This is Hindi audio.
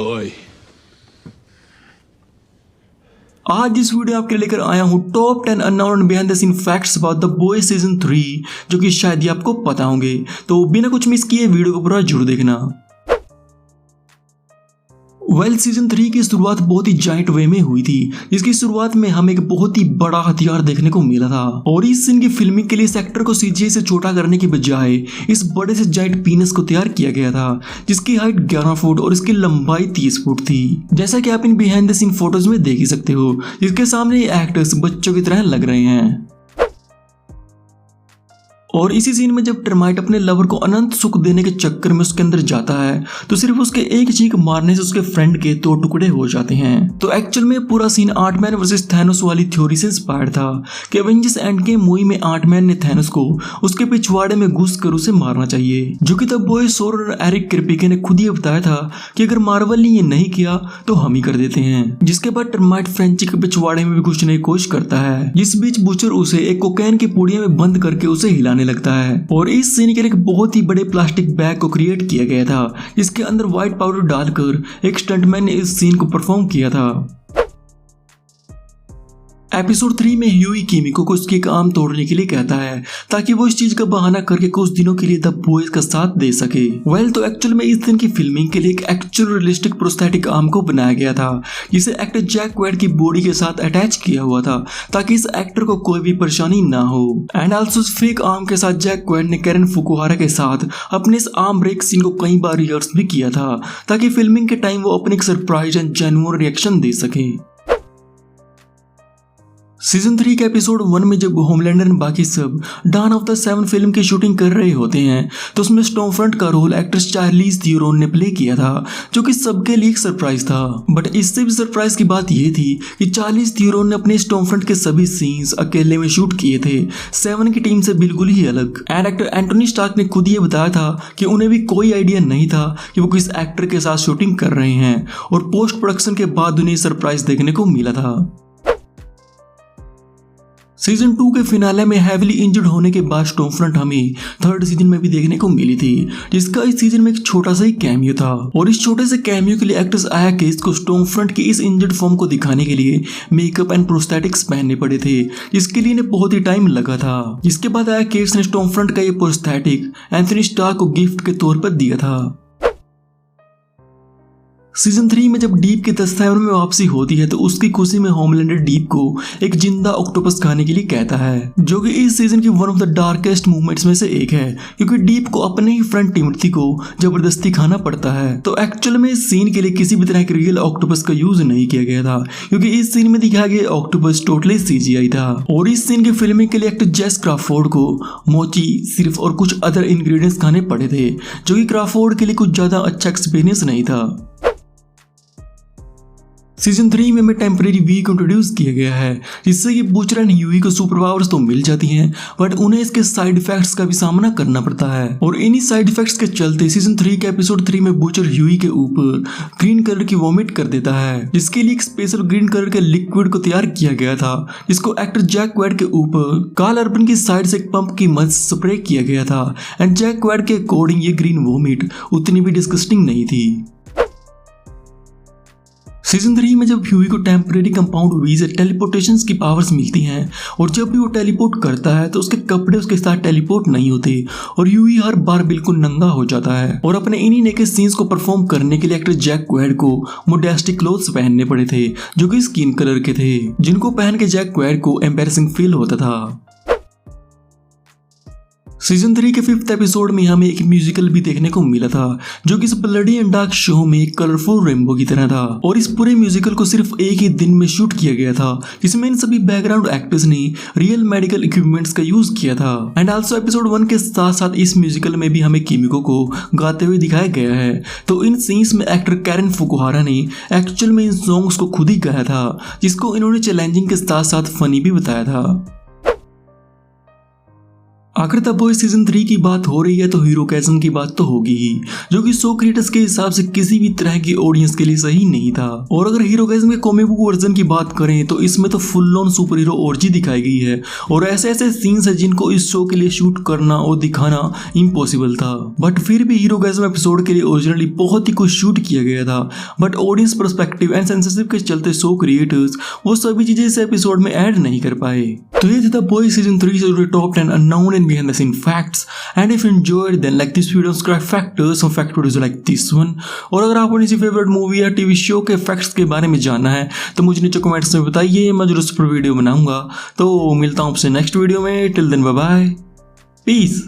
ओए। आज इस वीडियो आपके लिए लेकर आया हूँ top 10 unknown behind the scene facts about the boys season 3, जो कि शायद ही आपको पता होंगे। तो बिना कुछ मिस किए वीडियो को पूरा जरूर देखना। सीजन 3 की शुरुआत बहुत ही जाइंट वे में हुई थी, जिसकी शुरुआत में हमें एक बहुत ही बड़ा हथियार देखने को मिला था। और इस सीन की फिल्मिंग के लिए इस एक्टर को सीजीआई से छोटा करने की बजाय इस बड़े से जाइंट पीनस को तैयार किया गया था, जिसकी हाइट 11 फुट और इसकी लंबाई 30 फुट थी, जैसा कि आप इन बिहाइंड द सीन फोटोज में देख ही सकते हो, जिसके सामने ये एक्टर्स बच्चों की तरह लग रहे हैं। और इसी सीन में जब टर्माइट अपने लवर को अनंत सुख देने के चक्कर में उसके अंदर जाता है, तो सिर्फ उसके एक चीख मारने से उसके फ्रेंड के 2 टुकड़े हो जाते हैं। तो एक्चुअल में पूरा सीन आर्टमैन वर्सेस थैनोस वाली थ्योरी से इंस्पायर्ड था कि एवेंजर्स एंड गेम मूवी में आर्टमैन ने थैनोस को उसके पिछवाड़े में घुस कर उसे मारना चाहिए, जो कि तब बॉय सोर और एरिक क्रिपिके ने खुद ही बताया था कि अगर मार्वल ने ये नहीं किया तो हम ही कर देते हैं। जिसके बाद टर्माइट फ्रेंची के पिछवाड़े में भी घुसने की कोशिश करता है। इस बीच बुचर उसे एक कोकेन की पुड़िया में बंद करके उसे हिलाने लगता है। और इस सीन के लिए एक बहुत ही बड़े प्लास्टिक बैग को क्रिएट किया गया था, जिसके अंदर व्हाइट पाउडर डालकर एक स्टंटमैन ने इस सीन को परफॉर्म किया था। एपिसोड 3 में ह्यूई किमिको को उसके काम तोड़ने के लिए कहता है, ताकि वो इस चीज का बहाना करके कुछ दिनों के लिए द बॉयज का साथ दे सके। तो एक्चुअल में इस दिन की फिल्मिंग के लिए एक एक्चुअल रियलिस्टिक प्रोस्थेटिक आर्म को बनाया गया था, जिसे एक्टर जैक वेड की बॉडी के साथ अटैच किया हुआ था, ताकि इस एक्टर को कोई भी परेशानी ना हो। एंड ऑल्सो इस फेक आर्म के साथ जैक वेड ने कैरन फुकुहारा के साथ अपने इस आर्म ब्रेक सीन को कई बार रिहर्स भी किया था, ताकि फिल्मिंग के टाइम वो अपने एक सरप्राइज एंड जेन्युइन रिएक्शन दे सके। सीजन 3 के एपिसोड 1 में जब होमलैंडर और बाकी सब Dawn of the Seven film की शूटिंग कर रहे होते हैं, तो उसमें स्टॉर्मफ्रंट का रोल एक्ट्रेस चार्लीज थियोरन ने प्ले किया था, जो कि सबके लिए एक सरप्राइज था। बट इससे भी सरप्राइज की बात यह थी कि चार्लीज थियोरन ने अपने स्टॉर्मफ्रंट के सभी सीन्स अकेले में शूट किए थे, सेवन की टीम से बिल्कुल ही अलग। एंड एक्टर एंटोनी स्टार्क ने खुद ये बताया था कि उन्हें भी कोई आइडिया नहीं था कि वो किस एक्टर के साथ शूटिंग कर रहे हैं, और पोस्ट प्रोडक्शन के बाद उन्हें सरप्राइज देखने को मिला था। सीजन 2 के फिनाले में हैविली इंजर्ड होने के बाद स्टॉर्मफ्रंट हमें 3rd सीजन में भी देखने को मिली थी, जिसका इस सीजन में एक छोटा सा ही कैमियो था। और इस छोटे से कैमियो के लिए एक्ट्रेस आया केस को स्टॉर्मफ्रंट की इस इंजर्ड फॉर्म को दिखाने के लिए मेकअप एंड प्रोस्थेटिक्स पहनने पड़े थे, जिसके लिए इन्हें बहुत ही टाइम लगा था। जिसके बाद आया केस ने स्टॉर्मफ्रंट का ये प्रोस्थेटिक एंथनी स्टार्क को गिफ्ट के तौर पर दिया था। सीजन 3 में जब डीप की 10 साल में वापसी होती है, तो उसकी खुशी में होमलैंडर डीप को एक जिंदा ऑक्टोपस खाने के लिए कहता है, जो कि इस सीजन की one of the darkest movements में से एक है, क्योंकि डीप को अपने ही फ्रेंड टिमोथी को जबरदस्ती खाना पड़ता है। तो एक्चुअल में इस सीन के लिए किसी भी तरह के रियल ऑक्टोपस का यूज नहीं किया गया था, क्योंकि इस सीन में दिखाया गया ऑक्टोपस टोटली सीजीआई था। और इस सीन की फिल्मिंग के लिए एक्टर जेस क्राफोर्ड को मोची, सिर्फ और कुछ अदर इंग्रेडिएंट्स खाने पड़े थे, जो कि क्राफोर्ड के लिए कुछ ज्यादा अच्छा एक्सपीरियंस नहीं था। सीजन 3 में टेम्परेरी वीक इंट्रोड्यूस किया गया है, जिससे कि बुचर एंड ह्यूई को सुपर पावर्स तो मिल जाती हैं, बट उन्हें इसके साइड इफेक्ट्स का भी सामना करना पड़ता है। और इन्हीं साइड इफेक्ट्स के चलते सीजन 3 के एपिसोड 3 में बुचर ह्यूई के ऊपर ग्रीन कलर की वॉमिट कर देता है, जिसके लिए एक स्पेशल ग्रीन कलर के लिक्विड को तैयार किया गया था, जिसको एक्टर जैक वेड के ऊपर कार्ल अर्बन की साइड से एक पंप की मदद से स्प्रे किया गया था। एंड जैक वेड के अकॉर्डिंग ये ग्रीन वॉमिट उतनी भी डिस्गस्टिंग नहीं थी। सीजन 3 में जब ह्यूई को टेम्परेरी कंपाउंड वी से टेलीपोर्टेशन की पावर्स मिलती हैं, और जब भी वो टेलीपोर्ट करता है तो उसके कपड़े उसके साथ टेलीपोर्ट नहीं होते, और ह्यूई हर बार बिल्कुल नंगा हो जाता है। और अपने इन्हीं नेकेड सीन्स को परफॉर्म करने के लिए एक्टर जैक वेड को मोडेस्टिक क्लोथ्स पहनने पड़े थे, जो कि स्किन कलर के थे, जिनको पहन के जैक वेड को एम्बैरेसिंग फील होता था। सीजन 3 के 5th एपिसोड में हमें एक म्यूजिकल भी देखने को मिला था, जो कि इस ब्लडी एंड डार्क शो में एक कलरफुल रेनबो की तरह था। और इस पूरे म्यूजिकल को सिर्फ एक ही दिन में शूट किया गया था, जिसमें इन सभी बैकग्राउंड एक्टर्स ने रियल मेडिकल इक्विपमेंट्स का यूज किया था। एंड ऑल्सो एपिसोड 1 के साथ साथ इस म्यूजिकल में भी हमें किमिको को गाते हुए दिखाया गया है। तो इन सीन्स में एक्टर कैरन फुकुहारा ने एक्चुअल में इन सॉन्ग्स को खुद ही गाया था, जिसको इन्होंने चैलेंजिंग के साथ साथ फनी भी बताया था। आखिर द बॉयज सीजन 3 की बात हो रही है तो हीरोइज्म की बात तो होगी ही, जो कि शो क्रिएटर्स के हिसाब से किसी भी तरह की ऑडियंस के लिए सही नहीं था। और अगर हीरोइज्म के कॉमिक बुक वर्जन की बात करें तो इसमें तो full on super hero origin दिखाई गई है और ऐसे ऐसे सीन्स है जिनको इस शो के लिए शूट करना और दिखाना इम्पॉसिबल था। बट फिर भी हीरोइज्म एपिसोड के लिए ओरिजिनली बहुत ही कुछ शूट किया गया था, but audience perspective and censorship के चलते शो क्रिएटर्स वो सभी चीजें इस एपिसोड में ऐड नहीं कर पाए। तो ये थे द बॉयज सीजन 3 से top 10 unknown and behind the scene facts, and if you enjoyed then like this video, subscribe factors some fact videos like this one। और अगर आपको किसी फेवरेट मूवी या टीवी शो के फैक्ट्स के बारे में जानना है तो मुझे नीचे कमेंट्स में बताइए, मैं जरूर उस पर वीडियो बनाऊंगा। तो मिलता हूं आपसे नेक्स्ट वीडियो में, till then bye bye, piece.